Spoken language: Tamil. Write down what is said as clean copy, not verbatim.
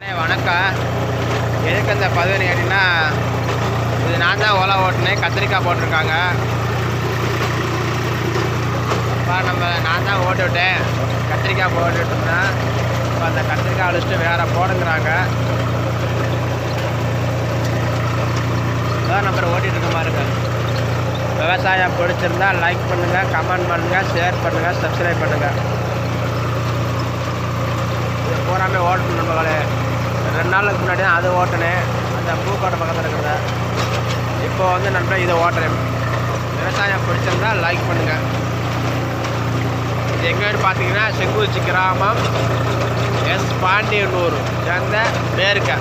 வணக்கம். எதுக்கு இந்த பதிவுன்னு கேட்டிங்கன்னா, இது நான் தான் ஓலா ஓட்டினேன். கத்திரிக்காய் போட்டிருக்காங்க. நான் தான் ஓட்டி விட்டேன். கத்திரிக்காய் போட்டுட்டு இருந்தேன். இப்போ அந்த கத்திரிக்காய் அழிச்சிட்டு வேறு போடுங்கிறாங்க. அதான் நம்பர் ஓட்டிகிட்டு இருக்க மாதிரி இருக்கு. விவசாயம் பிடிச்சிருந்தா லைக் பண்ணுங்கள், கமெண்ட் பண்ணுங்கள், ஷேர் பண்ணுங்கள், சப்ஸ்கிரைப் பண்ணுங்கள். இது பூராமே ஓட்டணும் நம்மளே. 2 நாளுக்கு முன்னாடி தான் அது ஓட்டினேன், அந்த பூக்கோட்டை பக்கத்தில் இருக்கிறத. இப்போ நண்பர் இதை ஓட்டுறேன். விவசாயம் பிடிச்சிருந்தா லைக் பண்ணுங்கள். இது எங்கேன்னு பார்த்தீங்கன்னா, செங்குறிச்சி கிராமம், எஸ் பாண்டியனூர் சேர்ந்த பேருக்க